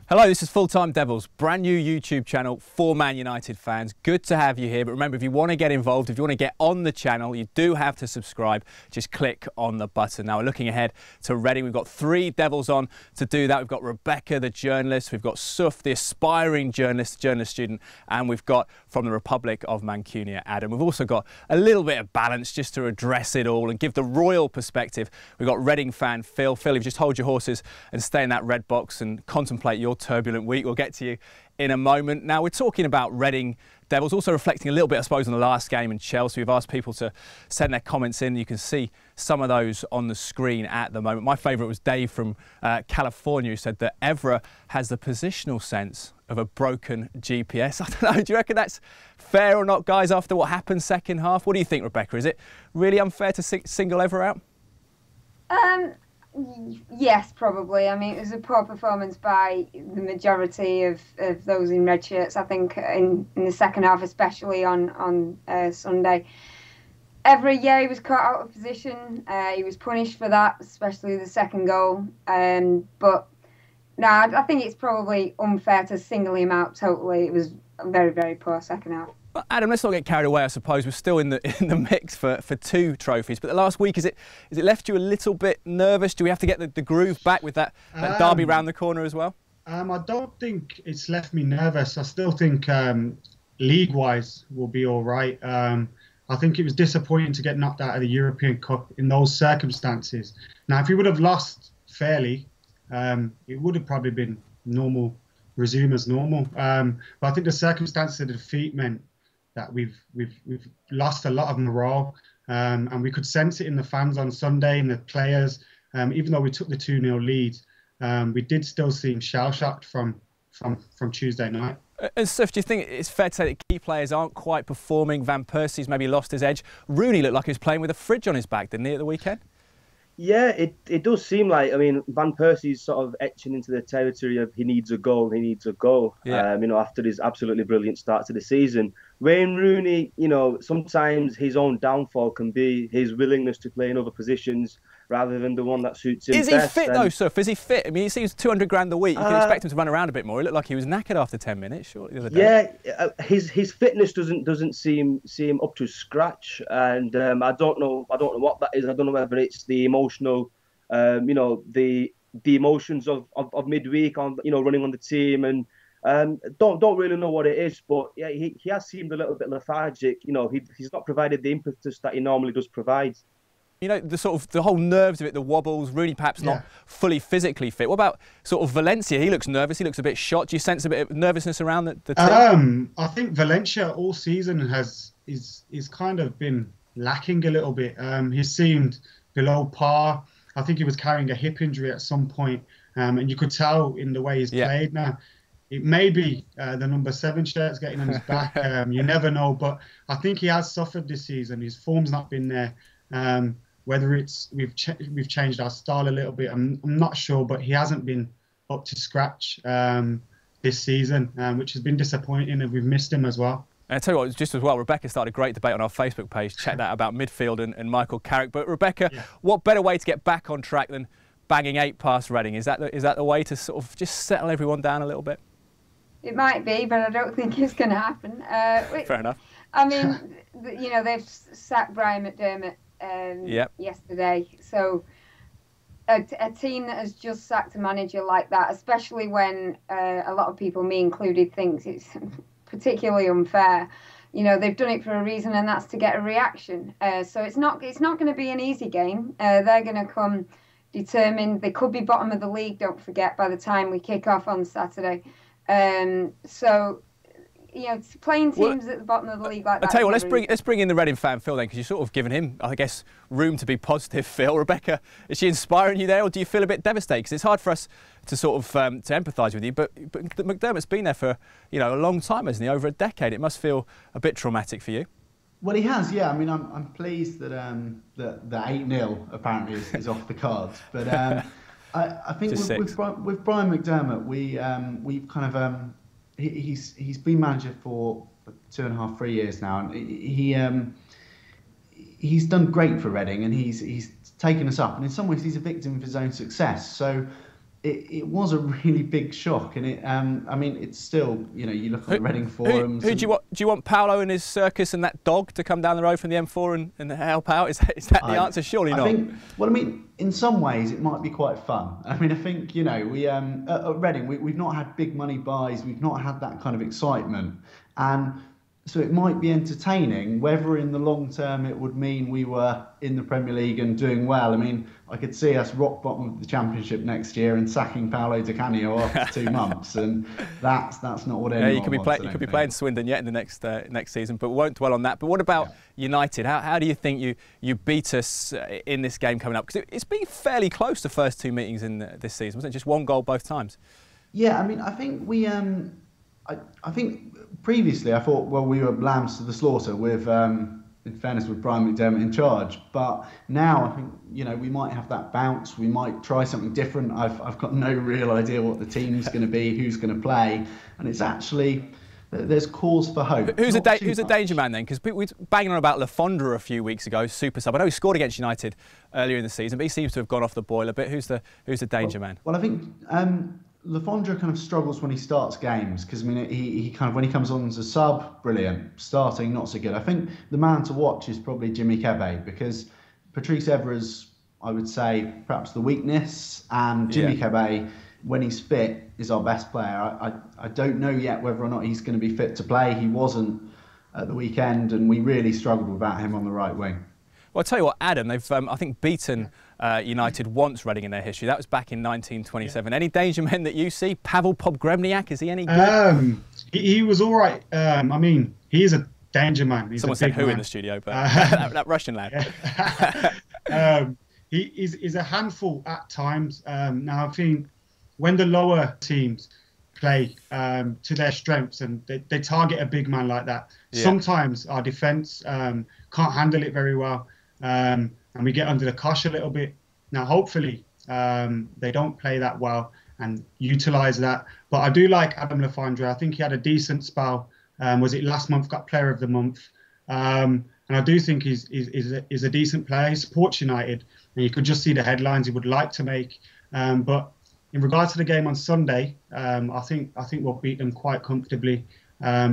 Hello, this is Full Time Devils, brand new YouTube channel for Man United fans. Good to have you here, but remember, if you want to get involved, if you want to get on the channel, you do have to subscribe. Just click on the button. Now, we're looking ahead to Reading. We've got 3 Devils on to do that. We've got Rebecca, the journalist. We've got Suf, the aspiring journalist student. And we've got, from the Republic of Mancunia, Adam. We've also got a little bit of balance just to address it all and give the royal perspective. We've got Reading fan Phil. Phil, if you just hold your horses and stay in that red box and contemplate your turbulent week. We'll get to you in a moment. Now, we're talking about Reading Devils, also reflecting a little bit, I suppose, on the last game in Chelsea. We've asked people to send their comments in. You can see some of those on the screen at the moment. My favourite was Dave from California, who said that Evra has the positional sense of a broken GPS. I don't know, do you reckon that's fair or not, guys, after what happened second half? What do you think, Rebecca? Is it really unfair to single Evra out? Yes, probably. I mean, it was a poor performance by the majority of those in red shirts, I think, in the second half, especially on Sunday. Every year he was caught out of position. He was punished for that, especially the second goal. But no, I think it's probably unfair to single him out totally. It was a very, very poor second half. Well, Adam, let's not get carried away. I suppose we're still in the mix for 2 trophies. But the last week, is it left you a little bit nervous? Do we have to get the groove back with that derby round the corner as well? I don't think it's left me nervous. I still think league-wise we'll be all right. I think it was disappointing to get knocked out of the European Cup in those circumstances. Now, if we would have lost fairly, it would have probably been normal, resume as normal. But I think the circumstances of the defeat meant that we've lost a lot of morale, and we could sense it in the fans on Sunday and the players. Even though we took the 2-0 lead, we did still seem shell-shocked from Tuesday night. And Suf, do you think it's fair to say that key players aren't quite performing? Van Persie's maybe lost his edge. Rooney looked like he was playing with a fridge on his back, didn't he, at the weekend? Yeah, it does seem like, I mean, Van Persie's sort of etching into the territory of he needs a goal. Yeah. After his absolutely brilliant start to the season. Wayne Rooney, sometimes his own downfall can be his willingness to play in other positions rather than the one that suits him best. Is he fit though, Suf? Is he fit? I mean, he seems 200 grand a week. You can expect him to run around a bit more. He looked like he was knackered after 10 minutes, surely, the other day. Yeah, his fitness doesn't seem up to scratch, and I don't know what that is. I don't know whether it's the emotional, the emotions of midweek on running on the team, and don't really know what it is. But yeah, he has seemed a little bit lethargic. He's not provided the impetus that he normally does provide. The whole nerves of it, the wobbles, Rooney perhaps not fully physically fit. What about sort of Valencia? He looks nervous, he looks a bit shot. Do you sense a bit of nervousness around the team? I think Valencia all season is kind of been lacking a little bit. He seemed below par. I think he was carrying a hip injury at some point, and you could tell in the way he's played now. It may be the number 7 shirt's getting on his back. You never know, but I think he has suffered this season. His form's not been there. Whether it's we've changed our style a little bit, I'm not sure, but he hasn't been up to scratch this season, which has been disappointing, and we've missed him as well. And I tell you what, just as well, Rebecca started a great debate on our Facebook page. Check that about midfield and Michael Carrick. But Rebecca, what better way to get back on track than banging 8 past Reading? Is that the way to sort of just settle everyone down a little bit? It might be, but I don't think it's going to happen. Fair enough. I mean, they've sacked Brian McDermott yesterday. So a team that has just sacked a manager like that, especially when a lot of people, me included, thinks it's particularly unfair. They've done it for a reason, and that's to get a reaction. So it's not going to be an easy game. They're going to come determined. They could be bottom of the league, don't forget, by the time we kick off on Saturday. Playing teams at the bottom of the league like that. I tell you what, let's bring in the Reading fan Phil then, because you've sort of given him, I guess, room to be positive. Phil, Rebecca, is she inspiring you there, or do you feel a bit devastated? Because it's hard for us to sort of to empathise with you, but McDermott's been there for a long time, hasn't he? Over a decade. It must feel a bit traumatic for you. Well, he has, yeah. I mean, I'm pleased that the 8-0 apparently is off the cards, but I think with Brian McDermott, we've kind of. He's been manager for 2.5, 3 years now, and he's done great for Reading, and he's taken us up. And in some ways, he's a victim of his own success. So it was a really big shock, and I mean, it's still, you know, you look at the Reading forums. Who do you want? Do you want Paolo and his circus and that dog to come down the road from the M4 and help out? Is that the answer? Surely not. Well, I mean, in some ways it might be quite fun. I mean, I think, you know, we at Reading we've not had big money buys, we've not had that kind of excitement, and so it might be entertaining. Whether in the long term it would mean we were in the Premier League and doing well. I mean, I could see us rock bottom of the Championship next year and sacking Paolo Di Canio after 2 months, and that's not what anyone wants. You could be playing Swindon yet in the next season, but we won't dwell on that. But what about United? How do you think you beat us in this game coming up? Because it's been fairly close the first 2 meetings in this season, wasn't it? Just 1 goal both times. Yeah, I mean, I think we I think previously I thought, well, we were lambs to the slaughter with, in fairness, with Brian McDermott in charge. But now I think, you know, we might have that bounce. We might try something different. I've got no real idea what the team's going to be, who's going to play, and it's actually, there's cause for hope. Who's a danger man then? Because we were banging on about Le Fondre a few weeks ago, super sub. I know he scored against United earlier in the season, but he seems to have gone off the boil a bit. Who's the danger man? Well, I think Le Fondre kind of struggles when he starts games, because I mean, he kind of, when he comes on as a sub, brilliant. Starting, not so good. I think the man to watch is probably Jimmy Kebe, because Patrice Evra's, I would say, perhaps the weakness, and Jimmy Kebe, when he's fit, is our best player. I don't know yet whether or not he's going to be fit to play. He wasn't at the weekend, and we really struggled without him on the right wing. Well, I'll tell you what, Adam, they've, I think, beaten United once, Reading, in their history. That was back in 1927. Any danger men that you see? Pavel Pogrebniak, is he any good? He was all right. I mean, he is a danger man. Someone said who in the studio, but that Russian lad. He's a handful at times. Now, I think when the lower teams play to their strengths and they target a big man like that, sometimes our defence can't handle it very well. And we get under the cosh a little bit. Now, hopefully, they don't play that well and utilise that. But I do like Adam Le Fondre. I think he had a decent spell. Was it last month? Got Player of the Month. And I do think he's a decent player. He supports United, and you could just see the headlines he would like to make. But in regards to the game on Sunday, I think we'll beat them quite comfortably.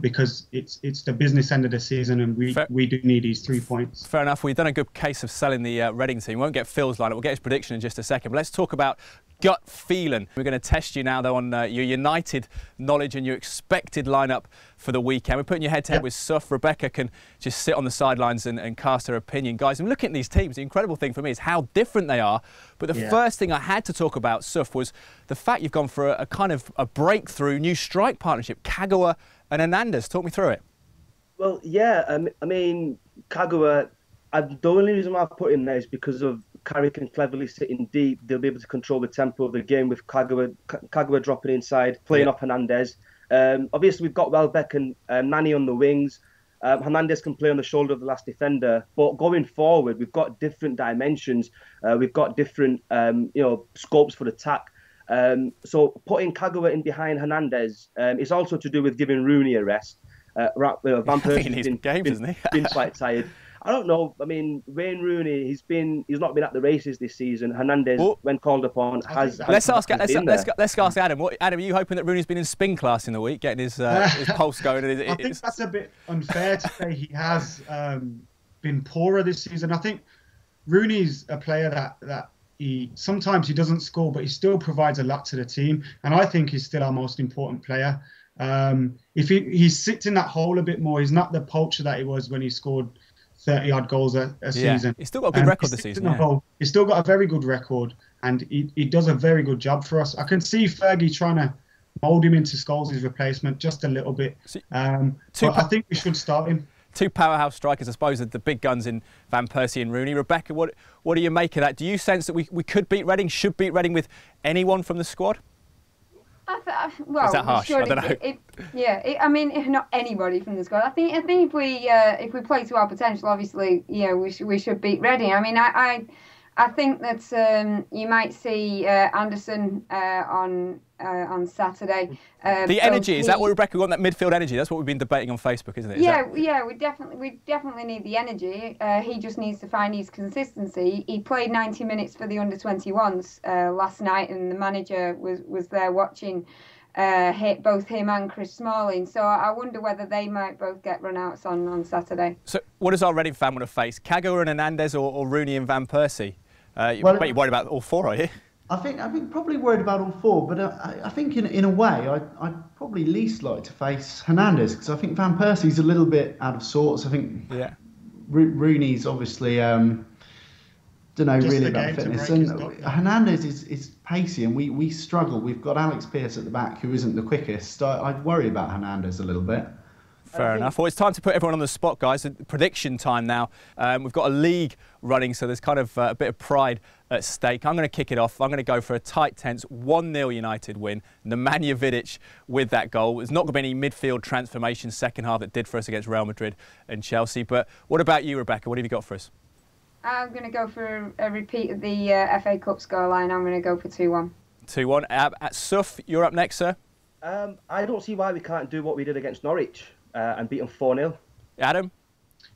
Because it's the business end of the season, and we do need these 3 points. Fair enough. We've done a good case of selling the Reading team. We won't get Phil's lineup. We'll get his prediction in just a second. But let's talk about gut feeling. We're going to test you now, though, on your United knowledge and your expected lineup for the weekend. We're putting you head-to-head with Suf. Rebecca can just sit on the sidelines and cast her opinion. Guys, I'm looking at these teams. The incredible thing for me is how different they are. But the first thing I had to talk about, Suf, was the fact you've gone for a kind of a breakthrough new strike partnership, Kagawa and Hernandez. Talk me through it. Well, yeah, I mean, Kagawa, the only reason why I've put in there is because of Carrick and cleverly sitting deep. They'll be able to control the tempo of the game with Kagawa dropping inside, playing off Hernandez. Obviously, we've got Welbeck and Nani on the wings. Hernandez can play on the shoulder of the last defender. But going forward, we've got different dimensions. We've got different, scopes for attack. So putting Kagawa in behind Hernandez is also to do with giving Rooney a rest. Van Persie's been quite tired. I don't know. I mean, Wayne Rooney, he's not been at the races this season. Hernandez, when called upon, has. Let's ask Adam. Adam, are you hoping that Rooney's been in spin class in the week, getting his pulse going? I think that's a bit unfair to say he has been poorer this season. I think Rooney's a player that sometimes he doesn't score, but he still provides a lot to the team, and I think he's still our most important player. If he sits in that hole a bit more, he's not the poacher that he was when he scored 30-odd goals a season. He's still got a good record this season. He's still got a very good record, and he does a very good job for us. I can see Fergie trying to mould him into Scholes' replacement just a little bit. But I think we should start him. Two powerhouse strikers, I suppose, the big guns in Van Persie and Rooney. Rebecca, what do you make of that? Do you sense that we could beat Reading, should beat Reading with anyone from the squad? Well, is that harsh? Sure, I don't know. I mean, if not anybody from the squad. I think if we play to our potential, obviously, we should beat Reading. I mean, I think that you might see Anderson on Saturday. The energy, is that what, Rebecca, we want, that midfield energy? That's what we've been debating on Facebook, isn't it? Yeah, we definitely need the energy. He just needs to find his consistency. He played 90 minutes for the under-21s last night, and the manager was there watching both him and Chris Smalling. So I wonder whether they might both get run-outs on Saturday. So what does our Reading fan want to face? Kaggo and Hernandez or Rooney and Van Persie? You're worried about all four, are you? I think probably worried about all four, but I think in a way I'd probably least like to face Hernandez, because I think Van Persie's a little bit out of sorts. I think Rooney's obviously don't know just really about fitness, and Hernandez is pacey, and we struggle. We've got Alex Pearce at the back, who isn't the quickest. I'd worry about Hernandez a little bit. Fair enough. Well, it's time to put everyone on the spot, guys. Prediction time now. We've got a league running, so there's kind of a bit of pride at stake. I'm going to kick it off. I'm going to go for a tight, tense 1-0 United win. Nemanja Vidic with that goal. There's not going to be any midfield transformation second half that did for us against Real Madrid and Chelsea. But what about you, Rebecca? What have you got for us? I'm going to go for a repeat of the FA Cup scoreline. I'm going to go for 2-1. 2-1. At Suf, you're up next, sir. I don't see why we can't do what we did against Norwich and beat them 4-0. Adam?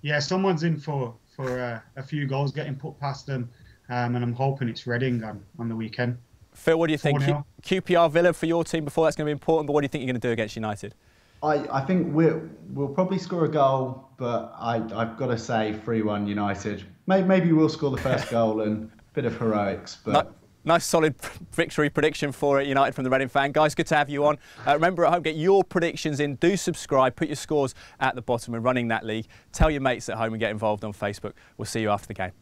Yeah, someone's in for a few goals getting put past them, and I'm hoping it's Reading on the weekend. Phil, what do you think? QPR Villa for your team before, that's going to be important, but what do you think you're going to do against United? I think we'll probably score a goal, but I've got to say 3-1 United. Maybe we'll score the first goal and a bit of heroics. But nice solid victory prediction for United from the Reading fan. Guys, good to have you on. Remember at home, get your predictions in. Do subscribe, put your scores at the bottom. We're running that league. Tell your mates at home and get involved on Facebook. We'll see you after the game.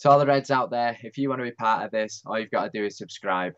To all the Reds out there, if you want to be part of this, all you've got to do is subscribe.